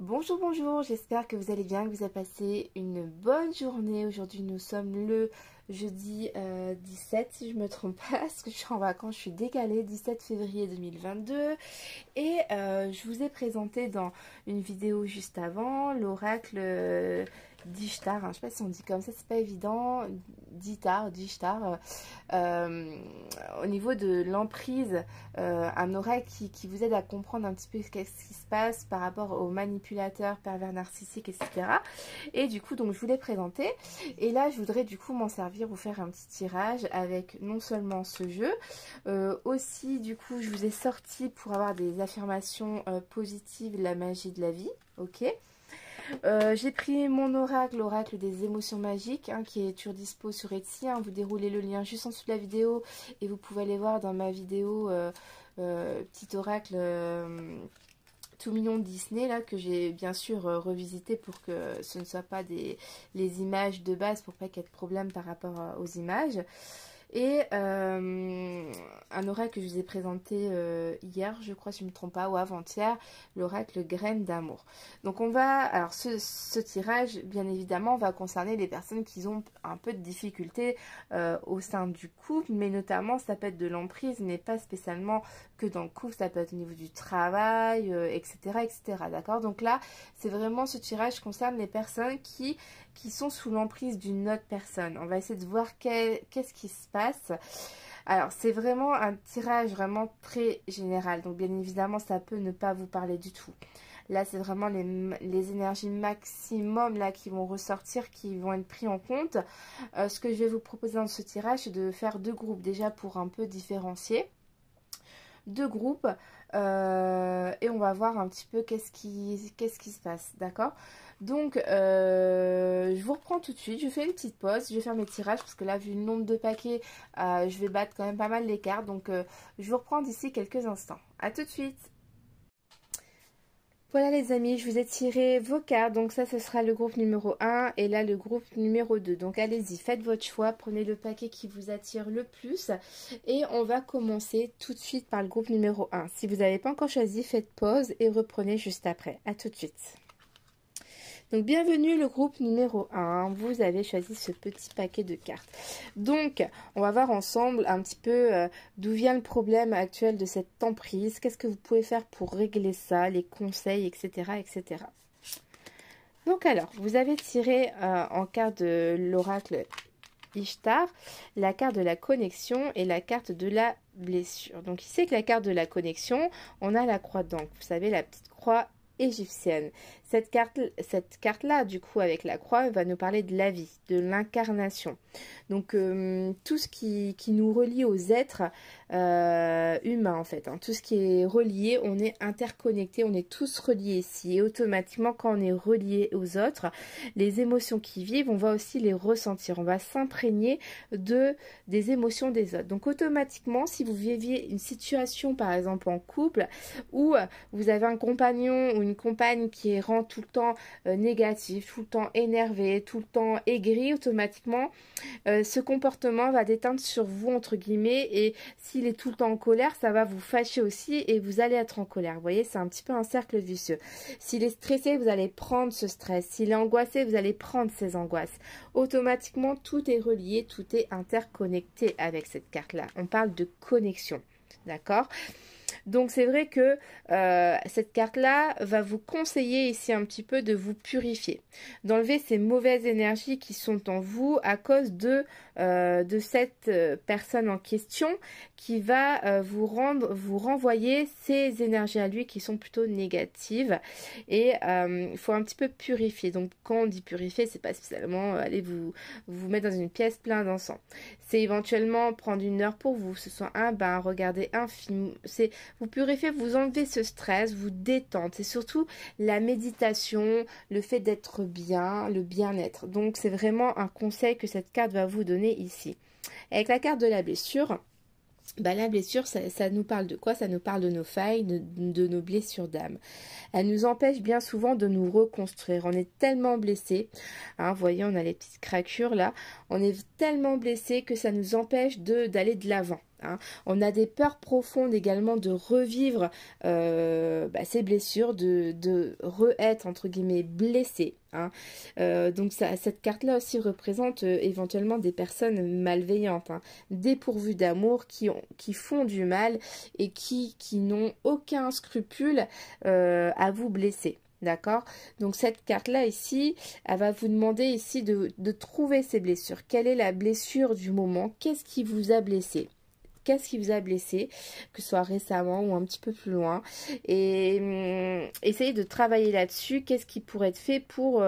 Bonjour, bonjour, j'espère que vous allez bien, que vous avez passé une bonne journée. Aujourd'hui, nous sommes le jeudi 17, si je me trompe pas, parce que je suis en vacances, je suis décalée, 17 février 2022. Et je vous ai présenté dans une vidéo juste avant l'oracle d'Ishtar. Je ne sais pas si on dit comme ça, c'est pas évident. d'Ishtar. Au niveau de l'emprise, un oracle qui vous aide à comprendre un petit peu ce qui se passe par rapport aux manipulateurs, pervers narcissiques, etc. Et du coup, donc je vous l'ai présenté. Et là, je voudrais du coup m'en servir, vous faire un petit tirage avec non seulement ce jeu, aussi du coup, je vous ai sorti pour avoir des affirmations positives, la magie de la vie, ok. J'ai pris mon oracle, l'oracle des émotions magiques, qui est sur dispo sur Etsy. Vous déroulez le lien juste en dessous de la vidéo et vous pouvez aller voir dans ma vidéo petit oracle tout mignon de Disney là, que j'ai bien sûr revisité pour que ce ne soit pas les images de base, pour pas qu'il y ait de problème par rapport aux images. Et un oracle que je vous ai présenté hier, je crois, si je ne me trompe pas, ou avant-hier, l'oracle graine d'amour. Donc on va, alors ce tirage, bien évidemment, va concerner les personnes qui ont un peu de difficultés au sein du couple, mais notamment ça peut être de l'emprise, mais pas spécialement que dans le couple, ça peut être au niveau du travail, etc., etc. D'accord? Donc là, c'est vraiment, ce tirage concerne les personnes qui sont sous l'emprise d'une autre personne. On va essayer de voir qu'est-ce qui se passe. Alors, c'est vraiment un tirage vraiment très général. Donc, bien évidemment, ça peut ne pas vous parler du tout. Là, c'est vraiment les énergies maximum là, qui vont ressortir, qui vont être pris en compte. Ce que je vais vous proposer dans ce tirage, c'est de faire deux groupes déjà pour un peu différencier. Deux groupes et on va voir un petit peu qu'est-ce qui se passe, d'accord. Donc je vous reprends tout de suite, je fais une petite pause, je vais faire mes tirages parce que là, vu le nombre de paquets, je vais battre quand même pas mal les cartes, donc je vous reprends d'ici quelques instants. À tout de suite. Voilà les amis, je vous ai tiré vos cartes, donc ça ce sera le groupe numéro 1 et là le groupe numéro 2. Donc allez-y, faites votre choix, prenez le paquet qui vous attire le plus et on va commencer tout de suite par le groupe numéro 1. Si vous n'avez pas encore choisi, faites pause et reprenez juste après. À tout de suite. Donc bienvenue le groupe numéro 1, vous avez choisi ce petit paquet de cartes. Donc on va voir ensemble un petit peu d'où vient le problème actuel de cette emprise, qu'est-ce que vous pouvez faire pour régler ça, les conseils, etc. etc. Donc alors, vous avez tiré en carte de l'oracle Ishtar, la carte de la connexion et la carte de la blessure. Donc ici avec la carte de la connexion, on a la croix d'encre, vous savez la petite croix égyptienne. Cette carte-là, du coup, avec la croix, va nous parler de la vie, de l'incarnation. Donc, tout ce qui nous relie aux êtres humains, en fait. Tout ce qui est relié, on est interconnectés, on est tous reliés ici. Et automatiquement, quand on est relié aux autres, les émotions qui vivent, on va aussi les ressentir. On va s'imprégner des émotions des autres. Donc, automatiquement, si vous viviez une situation, par exemple, en couple, où vous avez un compagnon ou une compagne qui est tout le temps négatif, tout le temps énervé, tout le temps aigri, automatiquement ce comportement va déteindre sur vous entre guillemets, et s'il est tout le temps en colère, ça va vous fâcher aussi et vous allez être en colère. Vous voyez, c'est un petit peu un cercle vicieux. S'il est stressé, vous allez prendre ce stress. S'il est angoissé, vous allez prendre ces angoisses. Automatiquement, tout est relié, tout est interconnecté avec cette carte-là. On parle de connexion, d'accord ? Donc c'est vrai que cette carte-là va vous conseiller ici un petit peu de vous purifier, d'enlever ces mauvaises énergies qui sont en vous à cause de cette personne en question qui va vous renvoyer ces énergies à lui qui sont plutôt négatives, et il faut un petit peu purifier. Donc quand on dit purifier, c'est pas spécialement aller vous mettre dans une pièce pleine d'encens, c'est éventuellement prendre une heure pour vous, ce soit un bain, regarder un film, c'est vous purifiez, vous enlevez ce stress, vous détendre. C'est surtout la méditation, le fait d'être bien, le bien-être. Donc c'est vraiment un conseil que cette carte va vous donner ici. Avec la carte de la blessure, la blessure, ça nous parle de quoi? Ça nous parle de nos failles, de nos blessures d'âme. Elle nous empêche bien souvent de nous reconstruire. On est tellement blessé, vous voyez, on a les petites craquures là. On est tellement blessé que ça nous empêche d'aller de l'avant. hein. On a des peurs profondes également de revivre ces blessures, de re-être entre guillemets blessé, hein. Donc cette carte-là aussi représente éventuellement des personnes malveillantes, hein, dépourvues d'amour, qui font du mal et qui n'ont aucun scrupule à vous blesser. D'accord? Donc cette carte-là ici, elle va vous demander ici de trouver ces blessures. Quelle est la blessure du moment? Qu'est-ce qui vous a blessé? Qu'est-ce qui vous a blessé, que ce soit récemment ou un petit peu plus loin, et essayez de travailler là-dessus. Qu'est-ce qui pourrait être fait pour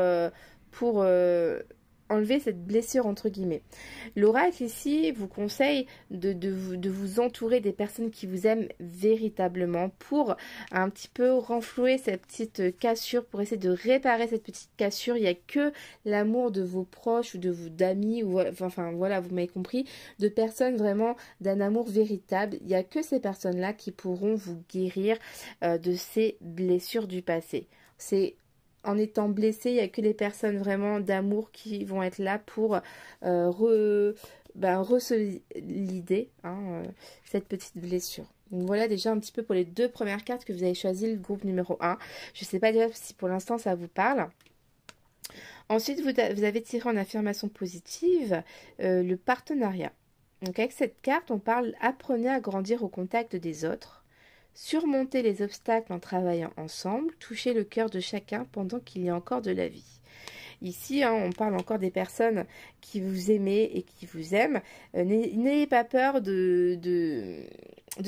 enlever cette blessure entre guillemets. L'oracle ici vous conseille de vous entourer des personnes qui vous aiment véritablement pour un petit peu renflouer cette petite cassure, pour essayer de réparer cette petite cassure. Il n'y a que l'amour de vos proches ou de vos d'amis, ou enfin voilà, vous m'avez compris, de personnes vraiment d'un amour véritable. Il n'y a que ces personnes-là qui pourront vous guérir de ces blessures du passé. C'est en étant blessé, il n'y a que les personnes vraiment d'amour qui vont être là pour resolider cette petite blessure. Donc voilà déjà un petit peu pour les deux premières cartes que vous avez choisies, le groupe numéro 1. Je ne sais pas déjà si pour l'instant ça vous parle. Ensuite, vous avez tiré en affirmation positive le partenariat. Donc avec cette carte, on parle apprenez à grandir au contact des autres. Surmonter les obstacles en travaillant ensemble, toucher le cœur de chacun pendant qu'il y a encore de la vie. Ici, on parle encore des personnes qui vous aimez et qui vous aiment. N'ayez pas peur de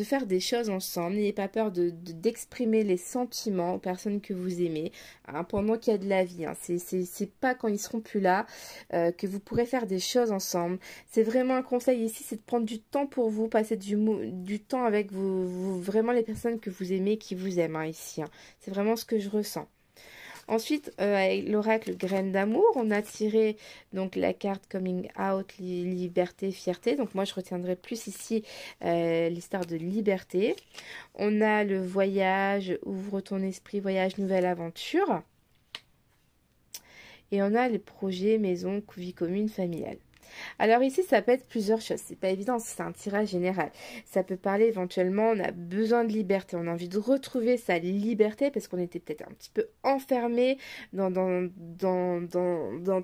faire des choses ensemble. N'ayez pas peur d'exprimer les sentiments aux personnes que vous aimez pendant qu'il y a de la vie. C'est pas quand ils seront plus là que vous pourrez faire des choses ensemble. C'est vraiment un conseil ici, c'est de prendre du temps pour vous, passer du temps avec vraiment les personnes que vous aimez, qui vous aiment ici. C'est vraiment ce que je ressens. Ensuite, avec l'oracle Graine d'amour, on a tiré donc la carte Coming Out, liberté, fierté. Donc moi, je retiendrai plus ici l'histoire de liberté. On a le voyage, ouvre ton esprit, voyage, nouvelle aventure. Et on a les projets, maison, vie commune, familiale. Alors ici, ça peut être plusieurs choses. C'est pas évident, c'est un tirage général. Ça peut parler éventuellement, on a besoin de liberté. On a envie de retrouver sa liberté parce qu'on était peut-être un petit peu enfermé dans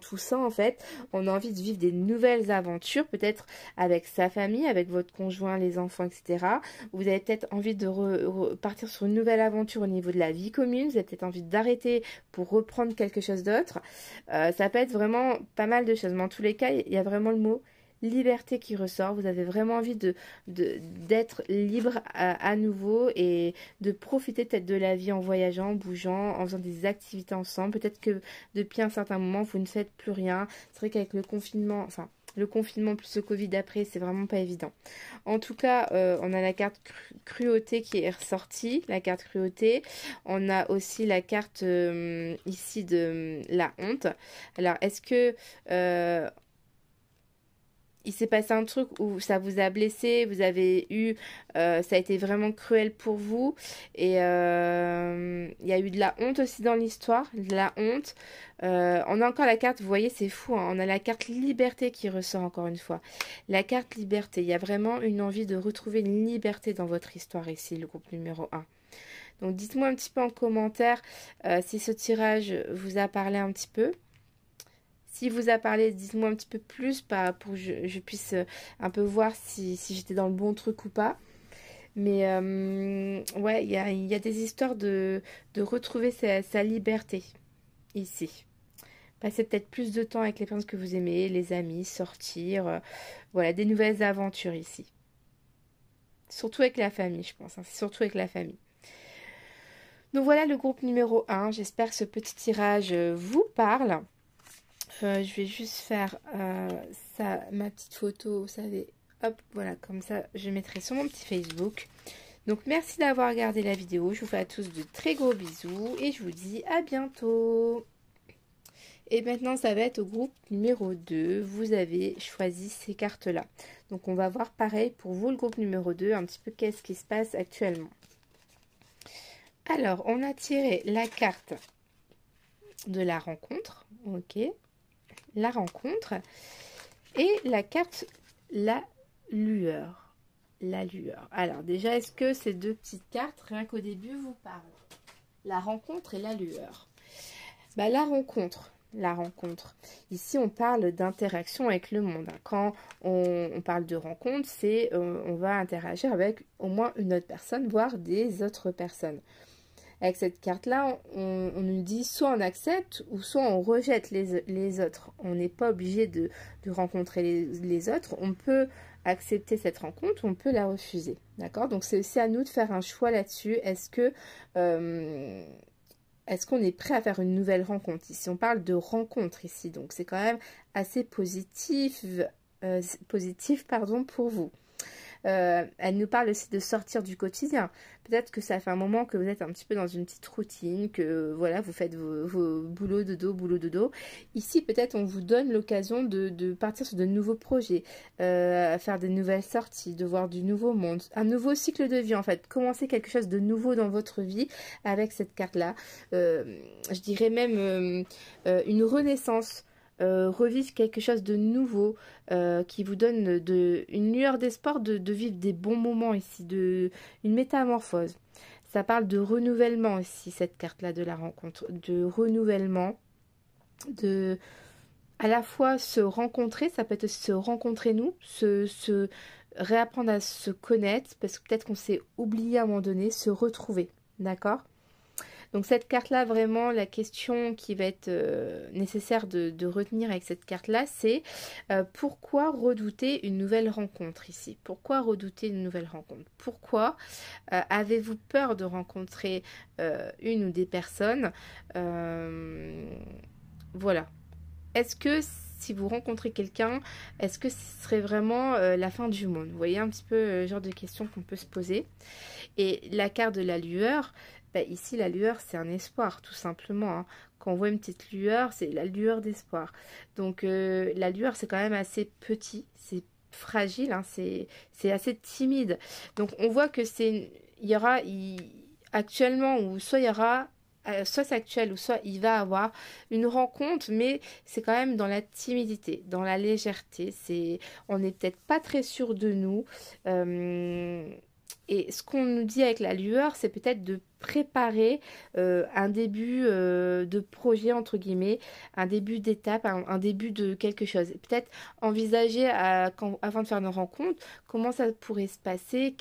tout ça en fait. On a envie de vivre des nouvelles aventures, peut-être avec sa famille, avec votre conjoint, les enfants, etc. Vous avez peut-être envie de partir sur une nouvelle aventure au niveau de la vie commune. Vous avez peut-être envie d'arrêter pour reprendre quelque chose d'autre. Ça peut être vraiment pas mal de choses. Mais en tous les cas, il y a vraiment le mot liberté qui ressort. Vous avez vraiment envie d'être libre à nouveau et de profiter peut-être de la vie en voyageant, en bougeant, en faisant des activités ensemble. Peut-être que depuis un certain moment, vous ne faites plus rien. C'est vrai qu'avec le confinement, le confinement plus le Covid après, c'est vraiment pas évident. En tout cas, on a la carte cruauté qui est ressortie, la carte cruauté. On a aussi la carte ici de la honte. Alors, est-ce que il s'est passé un truc où ça vous a blessé, vous avez eu, ça a été vraiment cruel pour vous, et il y a eu de la honte aussi dans l'histoire, de la honte. On a encore la carte, vous voyez, c'est fou, on a la carte liberté qui ressort encore une fois. La carte liberté, il y a vraiment une envie de retrouver une liberté dans votre histoire ici, le groupe numéro 1. Donc dites-moi un petit peu en commentaire si ce tirage vous a parlé un petit peu. Si vous a parlé, dites-moi un petit peu plus pour que je puisse un peu voir si j'étais dans le bon truc ou pas. Mais ouais, il y a des histoires de retrouver sa liberté ici. Passer peut-être plus de temps avec les personnes que vous aimez, les amis, sortir. Voilà, des nouvelles aventures ici. Surtout avec la famille, je pense. C'est surtout avec la famille. Donc voilà le groupe numéro 1. J'espère que ce petit tirage vous parle. Je vais juste faire ma petite photo, vous savez, hop, voilà, comme ça, je mettrai sur mon petit Facebook. Donc, merci d'avoir regardé la vidéo. Je vous fais à tous de très gros bisous et je vous dis à bientôt. Et maintenant, ça va être au groupe numéro 2. Vous avez choisi ces cartes-là. Donc, on va voir pareil pour vous, le groupe numéro 2, un petit peu qu'est-ce qui se passe actuellement. Alors, on a tiré la carte de la rencontre, ok, la rencontre, et la carte la lueur. la lueur. Alors déjà, est-ce que ces deux petites cartes, rien qu'au début, vous parlent? La rencontre et la lueur. Bah, la rencontre. La rencontre. Ici, on parle d'interaction avec le monde. Quand on parle de rencontre, c'est on va interagir avec au moins une autre personne, voire des autres personnes. Avec cette carte-là, on nous dit soit on accepte ou soit on rejette les autres. On n'est pas obligé de rencontrer les autres. On peut accepter cette rencontre, on peut la refuser. D'accord? Donc, c'est aussi à nous de faire un choix là-dessus. Est-ce qu'on est prêt à faire une nouvelle rencontre? Ici, on parle de rencontre ici. Donc, c'est quand même assez positif, pour vous. Elle nous parle aussi de sortir du quotidien. Peut-être que ça fait un moment que vous êtes un petit peu dans une petite routine, que voilà, vous faites vos boulots dodo. Ici, peut-être on vous donne l'occasion de partir sur de nouveaux projets, faire de nouvelles sorties, de voir du nouveau monde, un nouveau cycle de vie en fait, commencer quelque chose de nouveau dans votre vie avec cette carte-là. Je dirais même une renaissance. Revivre quelque chose de nouveau qui vous donne une lueur d'espoir de vivre des bons moments ici, une métamorphose. Ça parle de renouvellement ici, cette carte-là de la rencontre, de renouvellement, de à la fois se rencontrer, ça peut être se rencontrer nous, se réapprendre à se connaître, parce que peut-être qu'on s'est oublié à un moment donné, se retrouver, d'accord? Donc cette carte-là, vraiment, la question qui va être nécessaire de retenir avec cette carte-là, c'est pourquoi redouter une nouvelle rencontre ici? Pourquoi redouter une nouvelle rencontre? Pourquoi avez-vous peur de rencontrer une ou des personnes? Voilà. Est-ce que si vous rencontrez quelqu'un, est-ce que ce serait vraiment la fin du monde? Vous voyez un petit peu le genre de questions qu'on peut se poser. Et la carte de la lueur, bah, ici la lueur c'est un espoir tout simplement. Hein. Quand on voit une petite lueur, c'est la lueur d'espoir. Donc la lueur c'est quand même assez petit, c'est fragile, hein, c'est assez timide. Donc on voit que actuellement, ou soit il y aura soit c'est actuel ou soit il va avoir une rencontre, mais c'est quand même dans la timidité, dans la légèreté. On n'est peut-être pas très sûr de nous. Et ce qu'on nous dit avec la lueur, c'est peut-être de préparer un début de projet, entre guillemets, un début d'étape, un début de quelque chose. Peut-être envisager avant de faire une rencontre, comment ça pourrait se passer,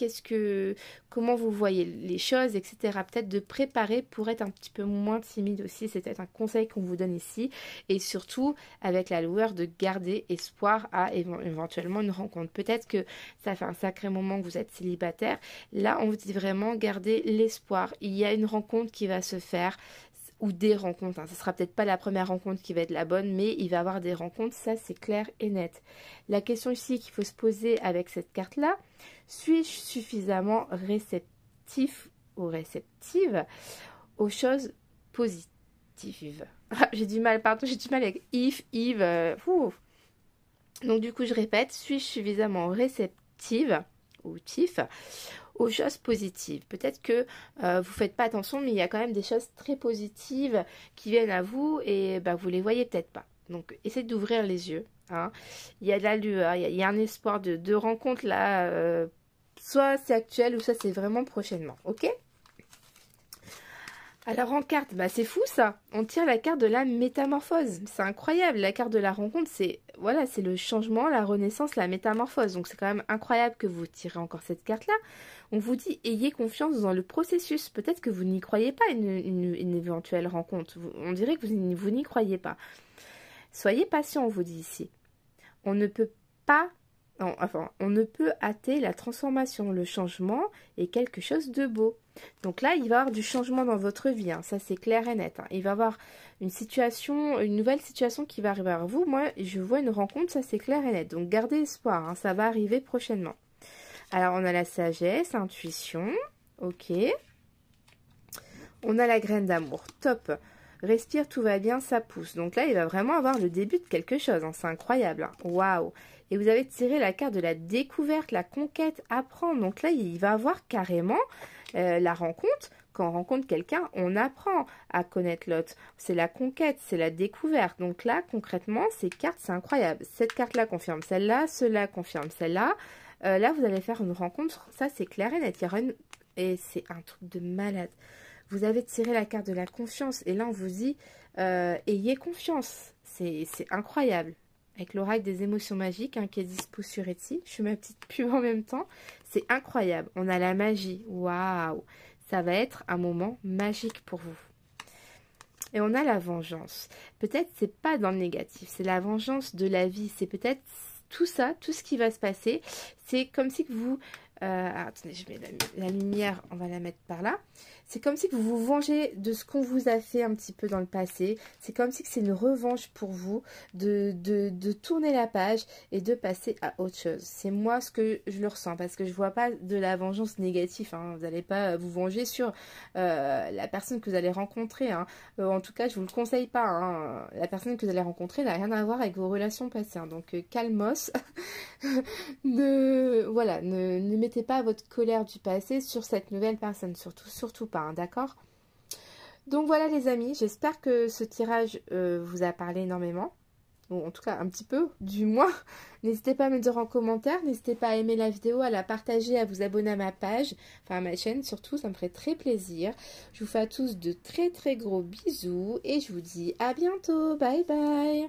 comment vous voyez les choses, etc. Peut-être de préparer pour être un petit peu moins timide aussi, c'est peut-être un conseil qu'on vous donne ici. Et surtout, avec la lueur, de garder espoir à éventuellement une rencontre. Peut-être que ça fait un sacré moment que vous êtes célibataire. Là, on vous dit vraiment garder l'espoir. Il y a une rencontre qui va se faire, ou des rencontres. Hein. Ce ne sera peut-être pas la première rencontre qui va être la bonne, mais il va y avoir des rencontres, ça c'est clair et net. La question ici qu'il faut se poser avec cette carte-là, suis-je suffisamment réceptif ou réceptive aux choses positives? J'ai du mal avec if, Yves. Donc du coup, je répète, suis-je suffisamment réceptive ou tif aux choses positives? Peut-être que vous ne faites pas attention, mais il y a quand même des choses très positives qui viennent à vous et vous ne les voyez peut-être pas. Donc, essayez d'ouvrir les yeux. Hein. Il y a de la lueur, il y a un espoir de rencontre là. Soit c'est actuel ou soit c'est vraiment prochainement. Ok? Alors en carte, c'est fou ça. On tire la carte de la métamorphose. C'est incroyable. La carte de la rencontre, c'est le changement, la renaissance, la métamorphose. Donc c'est quand même incroyable que vous tirez encore cette carte-là. On vous dit ayez confiance dans le processus. Peut-être que vous n'y croyez pas une éventuelle rencontre. On dirait que vous n'y croyez pas. Soyez patient, on vous dit ici. On ne peut hâter la transformation. Le changement est quelque chose de beau. Donc là, il va y avoir du changement dans votre vie. Hein. Ça, c'est clair et net. Hein. Il va y avoir une nouvelle situation qui va arriver à vous. Moi, je vois une rencontre, ça, c'est clair et net. Donc, gardez espoir. Hein. Ça va arriver prochainement. Alors, on a la sagesse, intuition. Ok. On a la graine d'amour. Top. Respire, tout va bien, ça pousse. Donc là, il va vraiment avoir le début de quelque chose. Hein. C'est incroyable. Hein. Waouh. Et vous avez tiré la carte de la découverte, la conquête, apprendre. Donc là, il va avoir carrément la rencontre. Quand on rencontre quelqu'un, on apprend à connaître l'autre. C'est la conquête, c'est la découverte. Donc là, concrètement, ces cartes, c'est incroyable. Cette carte-là confirme celle-là, cela confirme celle-là. Là, vous allez faire une rencontre, ça c'est clair et net. Et c'est un truc de malade. Vous avez tiré la carte de la confiance et là on vous dit ayez confiance. C'est incroyable. Avec l'oracle des émotions magiques hein, qui est dispo sur Etsy. Je fais ma petite pub en même temps. C'est incroyable. On a la magie. Waouh! Ça va être un moment magique pour vous. Et on a la vengeance. Peut-être c'est pas dans le négatif. C'est la vengeance de la vie. C'est peut-être tout ça, tout ce qui va se passer. C'est comme si que vous... attendez, je mets la lumière, on va la mettre par là. C'est comme si que vous vous vengez de ce qu'on vous a fait un petit peu dans le passé. C'est comme si que c'est une revanche pour vous de tourner la page et de passer à autre chose. C'est moi ce que je le ressens parce que je vois pas de la vengeance négative. Hein. Vous n'allez pas vous venger sur la personne que vous allez rencontrer. Hein. En tout cas, je vous le conseille pas. Hein. La personne que vous allez rencontrer n'a rien à voir avec vos relations passées. Hein. Donc, calmos. Voilà, ne mettez pas votre colère du passé sur cette nouvelle personne. Surtout pas. Hein, d'accord? Donc voilà les amis, j'espère que ce tirage vous a parlé énormément. Ou en tout cas un petit peu, du moins. N'hésitez pas à me dire en commentaire, n'hésitez pas à aimer la vidéo, à la partager, à vous abonner à ma page, enfin à ma chaîne surtout, ça me ferait très plaisir. Je vous fais à tous de très gros bisous et je vous dis à bientôt, bye bye.